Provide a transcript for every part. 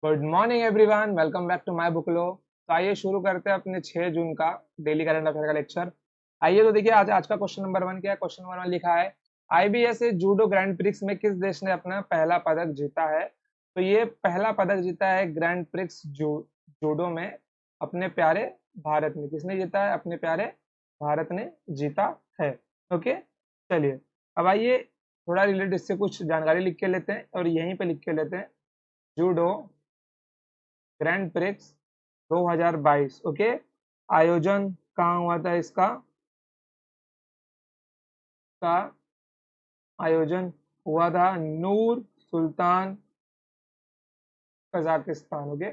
Good morning everyone, welcome back to my बुकलो। तो आइए शुरू करते हैं अपने 6 जून का डेली करंट अफेयर का लेक्चर। आइए तो देखिए आज का क्वेश्चन नंबर 1 क्या है। क्वेश्चन नंबर 1 लिखा है आईबीएस जूडो ग्रैंड प्रिक्स में किस देश ने अपना पहला पदक जीता है। तो ये पहला पदक जीता है ग्रैंड प्रिक्स जूडो में अपने प्यारे भारत ने। किसने जीता है? अपने प्यारे भारत ने जीता है। ओके, चलिए अब आइए थोड़ा रिलेटेड इससे कुछ जानकारी लिख के लेते हैं और यहीं पे लिख के लेते हैं जूडो ग्रैंड प्रिक्स 2022। ओके, आयोजन कहाँ हुआ था? इसका का आयोजन हुआ था नूर सुल्तान कजाकिस्तान। ओके,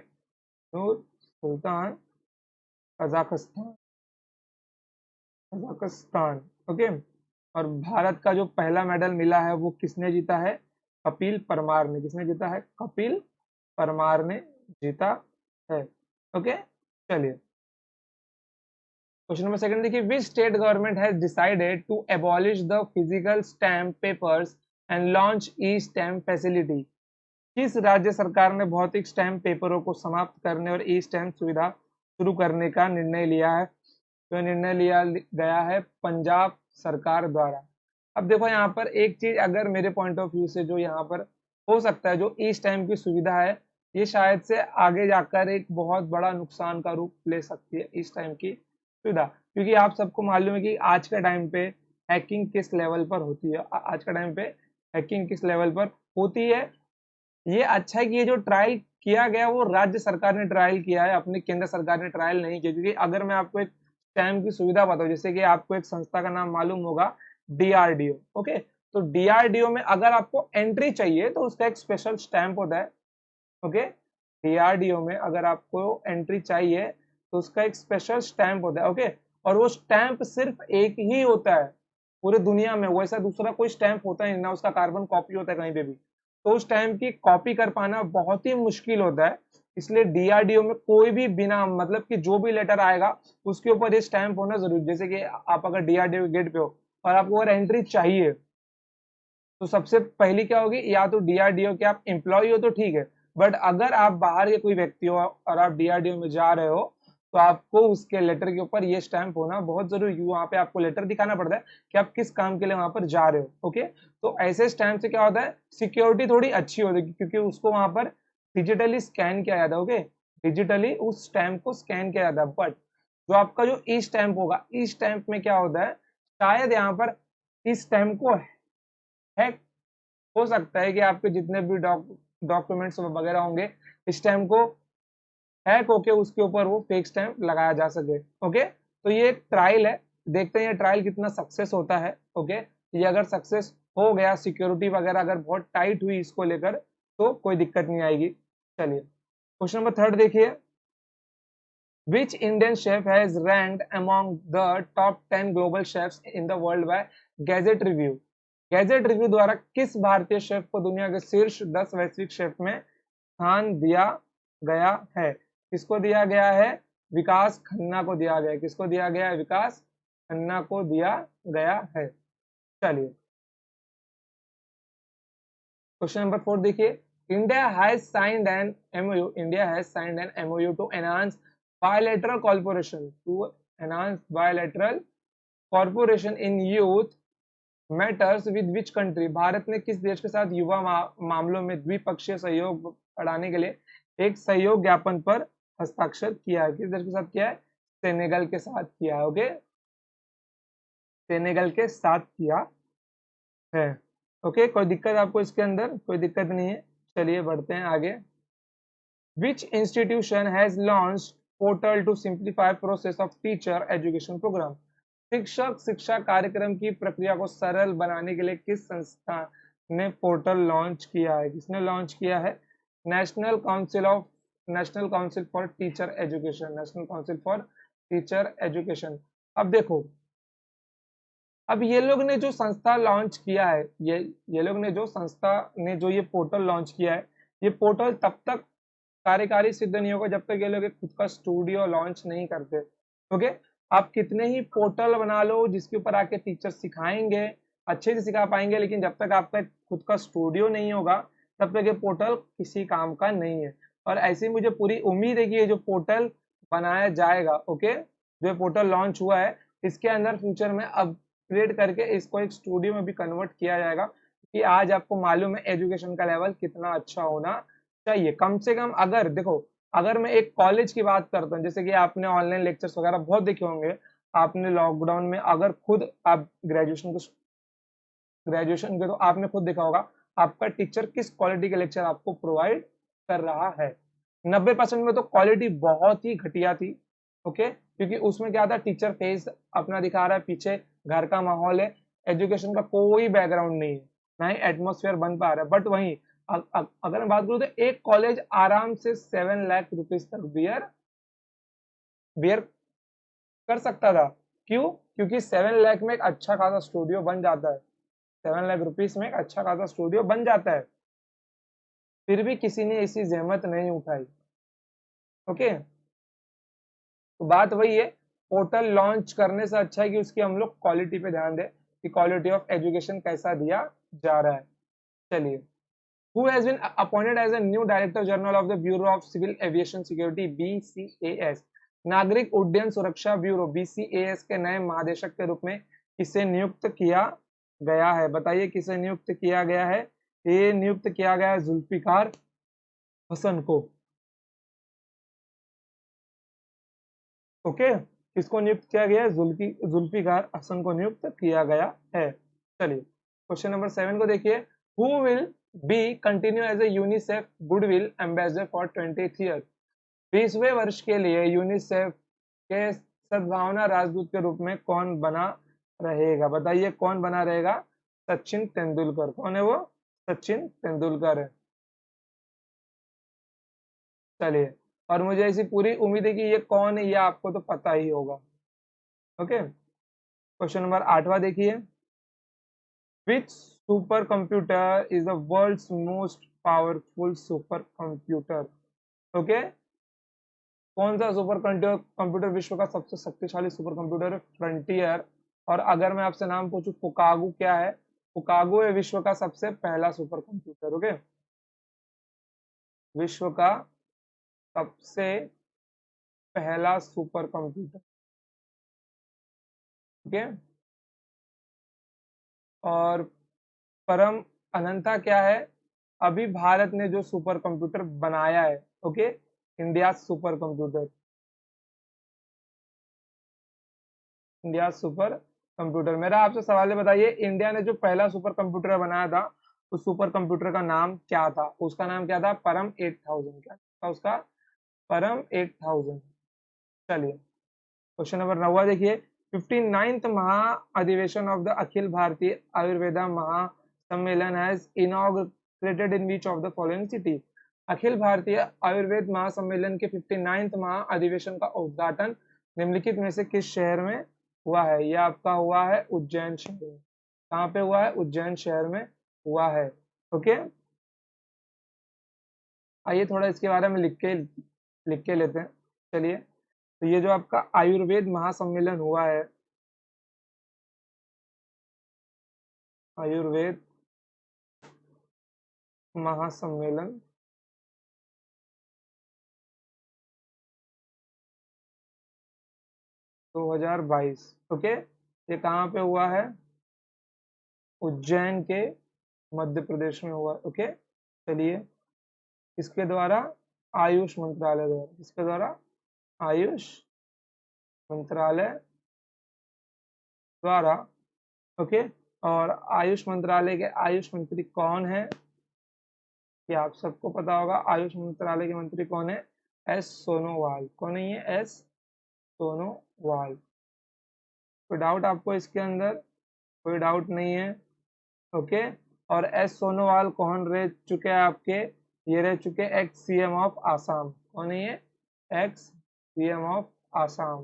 नूर सुल्तान कजाकिस्तान कजाकिस्तान। ओके, और भारत का जो पहला मेडल मिला है वो किसने जीता है? कपिल परमार ने। किसने जीता है? कपिल परमार ने जीता है। ओके, चलिए क्वेश्चन नंबर 2 देखिए, which state government has decided to abolish the physical stamp papers and launch e stamp facility. किस राज्य सरकार ने भौतिक स्टैम्प पेपरों को समाप्त करने और ई स्टैम्प सुविधा शुरू करने का निर्णय लिया है? तो निर्णय लिया गया है पंजाब सरकार द्वारा। अब देखो यहाँ पर एक चीज अगर मेरे पॉइंट ऑफ व्यू से जो यहाँ पर हो सकता है, जो ई स्टैम्प की सुविधा है ये शायद से आगे जाकर एक बहुत बड़ा नुकसान का रूप ले सकती है ई स्टैम्प की सुविधा, क्योंकि आप सबको मालूम है कि आज के टाइम पे हैकिंग किस लेवल पर होती है। आज के टाइम पे हैकिंग किस लेवल पर होती है। ये अच्छा है कि ये जो ट्रायल किया गया वो राज्य सरकार ने ट्रायल किया है, अपनी केंद्र सरकार ने ट्रायल नहीं किया। क्योंकि अगर मैं आपको एक स्टैम्प की सुविधा बताऊं, जैसे कि आपको एक संस्था का नाम मालूम होगा डीआरडीओ। ओके, तो डीआरडीओ में अगर आपको एंट्री चाहिए तो उसका एक स्पेशल स्टैम्प होता है। ओके, डीआरडीओ में अगर आपको एंट्री चाहिए तो उसका एक स्पेशल स्टैम्प होता है। ओके, और वो स्टैम्प सिर्फ एक ही होता है पूरे दुनिया में, वैसा दूसरा कोई स्टैम्प होता है ना, उसका कार्बन कॉपी होता है कहीं पे भी। तो उस स्टैम्प की कॉपी कर पाना बहुत ही मुश्किल होता है। इसलिए डीआरडीओ में कोई भी बिना मतलब कि जो भी लेटर आएगा उसके ऊपर ये स्टैम्प होना जरूरी। जैसे कि आप अगर डीआरडीओ गेट पे हो और आपको अगर एंट्री चाहिए तो सबसे पहली क्या होगी, या तो डीआरडीओ के आप एम्प्लॉय हो तो ठीक है, बट अगर आप बाहर के कोई व्यक्ति हो और आप डीआरडीओ में जा रहे हो तो आपको उसके लेटर के ऊपर ये स्टैंप होना बहुत जरूरी, क्योंकि वहां पे आपको लेटर दिखाना पड़ता है कि आप किस काम के लिए वहां पर जा रहे हो। ओके, तो ऐसे स्टैंप से क्या होता है, सिक्योरिटी थोड़ी अच्छी होती है क्योंकि उसको वहां पर डिजिटली स्कैन किया जाता है। ओके, डिजिटली उस स्टैंप को स्कैन किया जाता है। बट जो आपका जो ई स्टैंप होगा, ई स्टैंप में क्या होता है, शायद यहाँ पर इस स्टैंप को हैक हो सकता है कि आपके जितने भी डॉक्यूमेंट्स वगैरह होंगे स्टैम्प को हैक होके उसके ऊपर वो फेक स्टैम्प लगाया जा सके। ओके, तो ये एक ट्रायल है, देखते हैं ये ट्रायल कितना सक्सेस होता है। ओके, ये अगर सक्सेस हो गया, सिक्योरिटी वगैरह अगर बहुत टाइट हुई इसको लेकर तो कोई दिक्कत नहीं आएगी। चलिए क्वेश्चन नंबर 3 देखिए, Which Indian chef has ranked among the top 10 global chefs in the world by Gazette Review? Gadget review द्वारा किस भारतीय शेफ को दुनिया के शीर्ष 10 वैश्विक शेफ में स्थान दिया गया है? किसको दिया गया है? विकास खन्ना को दिया गया है। किसको दिया गया है? विकास खन्ना को दिया गया है। चलिए क्वेश्चन नंबर 4 देखिए, India has signed an MOU to enhance bilateral corporation in youth matters with which country. भारत ने किस देश के साथ युवा मामलों में द्विपक्षीय सहयोग बढ़ाने के लिए एक सहयोग ज्ञापन पर हस्ताक्षर किया है? किस देश के साथ किया है? सेनेगल के साथ किया है। ओके, सेनेगल के साथ किया है। ओके, कोई दिक्कत आपको इसके अंदर? कोई दिक्कत नहीं है। चलिए बढ़ते हैं आगे। Which institution has launched portal to simplify process of teacher education program? शिक्षक शिक्षा कार्यक्रम की प्रक्रिया को सरल बनाने के लिए किस संस्था ने पोर्टल लॉन्च किया है? किसने लॉन्च किया है? National council for teacher education. National council for teacher education. अब देखो, अब ये लोग ने जो संस्था लॉन्च किया है, ये लोग ने जो संस्था ने जो ये पोर्टल लॉन्च किया है, ये पोर्टल तब तक कार्यकारी सिद्ध नहीं होगा जब तक ये लोग खुद का स्टूडियो लॉन्च नहीं करते। ओके, आप कितने ही पोर्टल बना लो जिसके ऊपर आके टीचर सिखाएंगे, अच्छे से सिखा पाएंगे, लेकिन जब तक आपका खुद का स्टूडियो नहीं होगा तब तक ये पोर्टल किसी काम का नहीं है। और ऐसे ही मुझे पूरी उम्मीद है कि ये जो पोर्टल बनाया जाएगा, ओके, जो पोर्टल लॉन्च हुआ है, इसके अंदर फ्यूचर में अपग्रेड करके इसको एक स्टूडियो में भी कन्वर्ट किया जाएगा, कि आज आपको मालूम है एजुकेशन का लेवल कितना अच्छा होना चाहिए। कम से कम अगर देखो, अगर मैं एक कॉलेज की बात करता हूँ, जैसे कि आपने ऑनलाइन लेक्चर्स वगैरह बहुत देखे होंगे, आपने लॉकडाउन में अगर खुद आप ग्रेजुएशन के तो आपने खुद देखा होगा आपका टीचर किस क्वालिटी के लेक्चर आपको प्रोवाइड कर रहा है। 90% में तो क्वालिटी बहुत ही घटिया थी, ओके, क्योंकि उसमें क्या था, टीचर फेस अपना दिखा रहा है, पीछे घर का माहौल है, एजुकेशन का कोई बैकग्राउंड नहीं है, ना ही एटमोसफेयर बन पा रहा है। बट वहीं अगर मैं बात करूँ तो एक कॉलेज आराम से 7 लाख रुपीज तक बियर बियर कर सकता था। क्यों? क्योंकि 7 लाख में एक अच्छा खासा स्टूडियो बन जाता है, 7 लाख रुपीज में एक अच्छा खासा स्टूडियो बन जाता है, फिर भी किसी ने ऐसी जहमत नहीं उठाई, ओके। तो बात वही है, पोर्टल लॉन्च करने से अच्छा है कि उसकी हम लोग क्वालिटी पे ध्यान दें, कि क्वालिटी ऑफ एजुकेशन कैसा दिया जा रहा है। चलिए, who has been appointed as a new director general of the Bureau of Civil Aviation Security BCAS, नागरिक उड्डयन सुरक्षा ब्यूरो BCAS के नए महादेशक के रूप में किसे नियुक्त किया गया है? बताइए किसे नियुक्त किया गया है? ये नियुक्त किया गया है जुल्फिकार हसन को, ओके। किसको नियुक्त किया गया है? जुल्फिकार हसन को नियुक्त किया गया है। चलिए, क्वेश्चन नंबर 7 को देखिए, who will be continue as a UNICEF goodwill ambassador for 20th year? 20वें वर्ष के लिए यूनिसेफ के सद्भावना राजदूत के रूप में कौन बना रहेगा? बताइए कौन बना रहेगा? सचिन तेंदुलकर। कौन है वो? सचिन तेंदुलकर है। चलिए, और मुझे ऐसी पूरी उम्मीद है कि ये कौन है, ये आपको तो पता ही होगा, ओके। क्वेश्चन नंबर 8वां देखिए, which super computer is the world's most powerful super computer? Okay, कौन सा सुपर कंप्यूटर विश्व का सबसे शक्तिशाली सुपर कंप्यूटर है? फ्रंटियर। और अगर मैं आपसे नाम पूछूं पुकागो क्या है? पुकागो है विश्व का सबसे पहला सुपर कंप्यूटर, ओके, विश्व का सबसे पहला सुपर कंप्यूटर, ओके। और परम अनंता क्या है? अभी भारत ने जो सुपर कंप्यूटर बनाया है, okay, India super computer, India super computer. मेरा आपसे सवाल है, बताइए इंडिया ने जो पहला सुपर कंप्यूटर बनाया था, उस सुपर कंप्यूटर का नाम क्या था? उसका नाम क्या था? परम 8000। क्या था उसका? परम 8000। चलिए, क्वेश्चन नंबर 9 देखिए, 59th महाअधिवेशन of the Akhil Bharatiya Ayurveda Mahasammelan has inaugurated in which of the following city? Akhil Bharatiya Ayurveda महासम्मेलन के 59th महाअधिवेशन का उद्घाटन निम्नलिखित में से किस शहर में हुआ है? यह आपका हुआ है उज्जैन शहर में। कहाँ पे हुआ है? उज्जैन शहर में हुआ है, ओके। आइए थोड़ा इसके बारे में लिख के लेते हैं। चलिए, तो ये जो आपका आयुर्वेद महासम्मेलन हुआ है, आयुर्वेद महासम्मेलन 2022, ओके, ये कहाँ पे हुआ है? उज्जैन के मध्य प्रदेश में हुआ, ओके। चलिए, इसके द्वारा आयुष मंत्रालय द्वारा, इसके द्वारा आयुष मंत्रालय द्वारा, ओके। और आयुष मंत्रालय के आयुष मंत्री कौन है? ये आप सबको पता होगा, आयुष मंत्रालय के मंत्री कौन है? एस सोनोवाल। कौन है ये? एस सोनोवाल। कोई डाउट आपको इसके अंदर? कोई डाउट नहीं है, ओके। और एस सोनोवाल कौन रह चुके हैं आपके? ये रह चुके एक्स सीएम ऑफ आसाम। कौन है ये? Ex CM of Assam,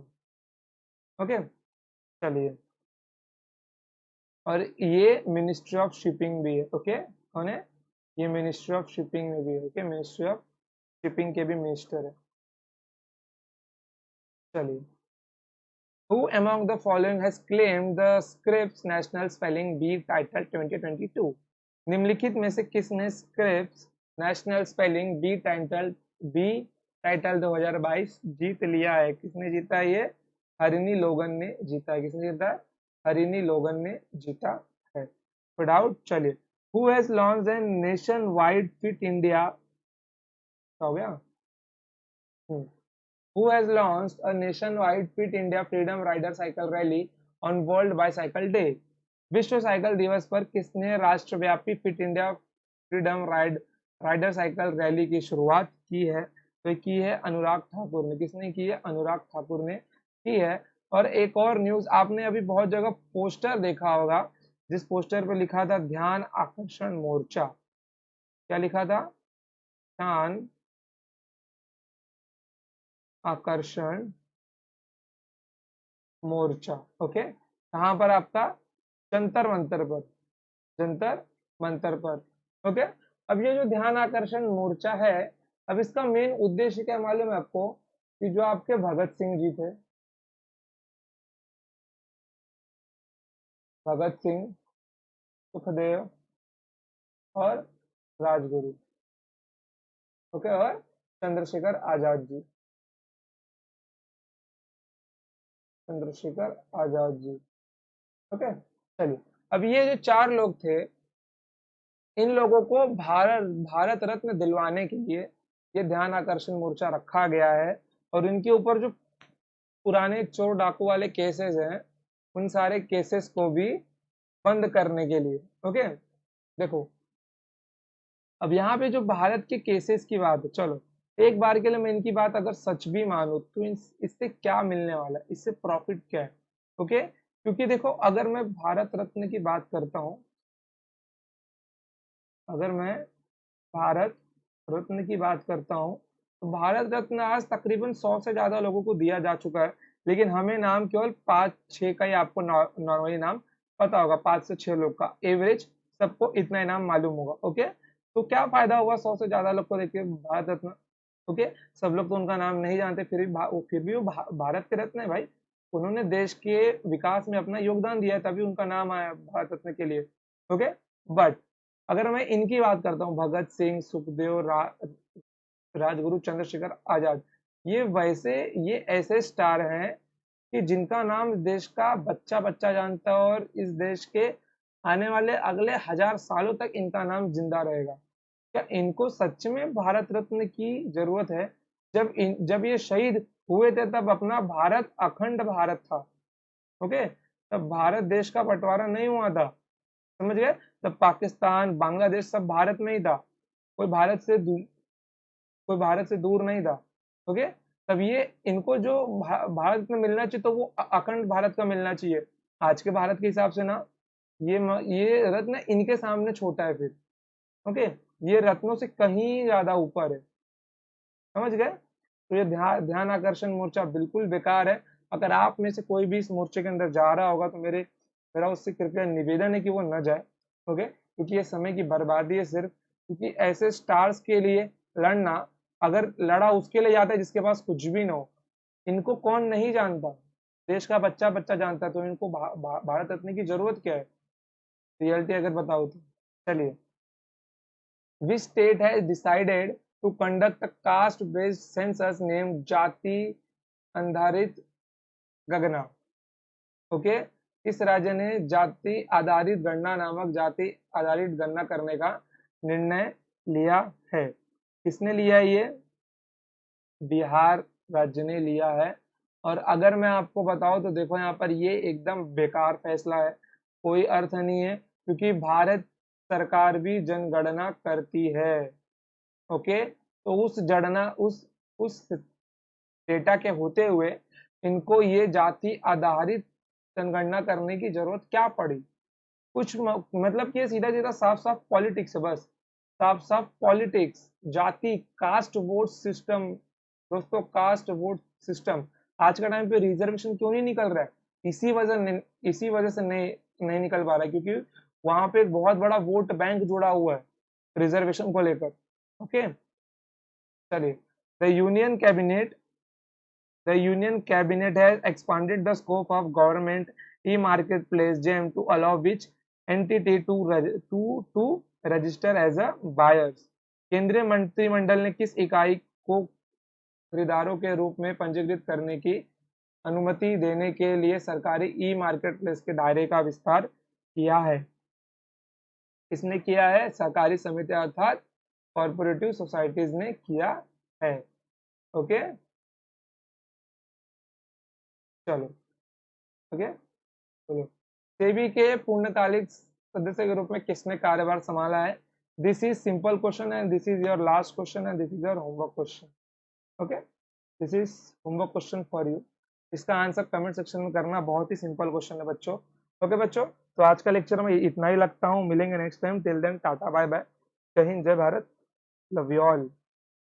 okay. चलिए, और ये मिनिस्ट्री ऑफ शिपिंग भी है, ओके। कौन है? ये मिनिस्ट्री ऑफ शिपिंग में भी है, ओके, मिनिस्ट्री ऑफ शिपिंग के भी मिनिस्टर है। चलिए, who among the following has claimed the Scripps National Spelling Bee title 2022? निम्नलिखित में से किसने Scripps national spelling bee title bee title 2022 जीत लिया है। किसने जीता है ये? हरिनी लोगन ने जीता है। किसने जीता है? हरिनी लोगन ने जीता है, विदाउट। चलिए, who has launched a nation wide fit India, हो गया। Who has launched a nationwide Fit India Freedom Rider Cycle Rally on World Bicycle Day? विश्व साइकिल दिवस पर किसने राष्ट्रव्यापी fit India freedom rider cycle rally की शुरुआत की है? तो की है अनुराग ठाकुर ने। किसने की है? अनुराग ठाकुर ने की है। और एक और न्यूज, आपने अभी बहुत जगह पोस्टर देखा होगा, जिस पोस्टर पर लिखा था ध्यान आकर्षण मोर्चा। क्या लिखा था? ध्यान आकर्षण मोर्चा। ओके, कहाँ पर? आपका जंतर मंतर पर, जंतर मंतर पर। ओके, अब ये जो ध्यान आकर्षण मोर्चा है, अब इसका मेन उद्देश्य क्या मालूम है आपको? कि जो आपके भगत सिंह जी थे, भगत सिंह, सुखदेव और राजगुरु, ओके, और चंद्रशेखर आजाद जी, चंद्रशेखर आजाद जी। ओके, चलिए, अब ये जो चार लोग थे, इन लोगों को भारत रत्न दिलवाने के लिए ये ध्यान आकर्षण मोर्चा रखा गया है। और इनके ऊपर जो पुराने चोर डाकू वाले केसेस हैं, उन सारे केसेस को भी बंद करने के लिए। ओके, देखो, अब यहाँ पे जो भारत के केसेस की बात है, चलो एक बार के लिए मैं इनकी बात अगर सच भी मानूं तो इससे क्या मिलने वाला है, इससे प्रॉफिट क्या है? ओके, क्योंकि देखो, अगर मैं भारत रत्न की बात करता हूँ, अगर मैं भारत रत्न की बात करता हूँ, तो भारत रत्न आज तकरीबन 100 से ज्यादा लोगों को दिया जा चुका है, लेकिन हमें नाम केवल 5-6 का ही आपको नॉर्मली नाम पता होगा। 5 से 6 लोग का एवरेज सबको इतना ही नाम मालूम होगा। ओके, तो क्या फायदा होगा 100 से ज्यादा लोग को देखिए भारत रत्न? ओके, सब लोग तो उनका नाम नहीं जानते, फिर भी वो भारत के रत्न है भाई। उन्होंने देश के विकास में अपना योगदान दिया है, तभी उनका नाम आया भारत रत्न के लिए। ओके, बट अगर मैं इनकी बात करता हूँ, भगत सिंह, सुखदेव, राजगुरु, चंद्रशेखर आजाद, ये ऐसे स्टार हैं कि जिनका नाम देश का बच्चा बच्चा जानता है, और इस देश के आने वाले अगले 1000 सालों तक इनका नाम जिंदा रहेगा। क्या इनको सच में भारत रत्न की जरूरत है? जब ये शहीद हुए थे, तब अपना भारत अखंड भारत था। ओके, तब भारत देश का बंटवारा नहीं हुआ था, समझ गए? तब पाकिस्तान, बांग्लादेश सब भारत में ही था, कोई भारत से कोई भारत से दूर नहीं था। ओके, तब ये इनको जो भारत में मिलना चाहिए, तो वो अखंड भारत का मिलना चाहिए। आज के भारत के हिसाब से ना, ये रत्न इनके सामने छोटा है फिर। ओके, ये रत्नों से कहीं ज्यादा ऊपर है, समझ गए? तो ये ध्यान आकर्षण मोर्चा बिल्कुल बेकार है। अगर आप में से कोई भी इस मोर्चे के अंदर जा रहा होगा, तो मेरा उससे कृपया निवेदन है कि वो न जाए। ओके, क्योंकि ये समय की बर्बादी है सिर्फ। क्योंकि ऐसे स्टार्स के लिए लड़ना, अगर लड़ा उसके लिए जाता है जिसके पास कुछ भी ना हो। इनको कौन नहीं जानता? देश का बच्चा बच्चा जानता है, तो इनको भारत रत्न की जरूरत क्या है? रियलिटी अगर बताओ तो। चलिए, which state has decided to conduct a caste-based census named जाति आधारित गणना? ओके, इस राज्य ने जाति आधारित गणना नामक जाति आधारित गणना करने का निर्णय लिया है। किसने लिया है ये? बिहार राज्य ने लिया है। और अगर मैं आपको बताऊं तो देखो, यहाँ पर ये एकदम बेकार फैसला है, कोई अर्थ नहीं है, क्योंकि भारत सरकार भी जनगणना करती है। ओके, तो उस डेटा के होते हुए इनको ये जाति आधारित जनगणना करने की जरूरत क्या पड़ी? मतलब कि ये सीधा सीधा साफ साफ पॉलिटिक्स है, बस साफ साफ पॉलिटिक्स। जाति, कास्ट वोट सिस्टम, दोस्तों, कास्ट वोट सिस्टम आज का टाइम पे रिजर्वेशन क्यों नहीं निकल रहा है? इसी वजह से नहीं निकल पा रहा है, क्योंकि वहां पे एक बहुत बड़ा वोट बैंक जुड़ा हुआ है रिजर्वेशन को लेकर। ओके, चलिए, the union cabinet The Union Cabinet has expanded the scope of government e-marketplace GEM to allow which entity to register as a buyers. केंद्रीय मंत्रिमंडल ने किस इकाई को खरीदारों के रूप में पंजीकृत करने की अनुमति देने के लिए सरकारी ई मार्केट प्लेस के दायरे का विस्तार किया है। किसने किया है? सहकारी समिति अर्थात कॉर्पोरेटिव सोसाइटीज ने किया है। ओके, चलो ओके चलो। सेबी के पूर्णकालिक सदस्य के रूप में किसने कार्यभार संभाला है? This is simple question and this is your last question and this is your homework question. Okay, this is homework question for you. इसका आंसर कमेंट सेक्शन में करना, बहुत ही सिंपल क्वेश्चन है बच्चों। ओके बच्चों, तो आज का लेक्चर में इतना ही लगता हूँ। मिलेंगे next time. Till then tata bye bye. जय हिंद, जय भारत, लव यू ऑल।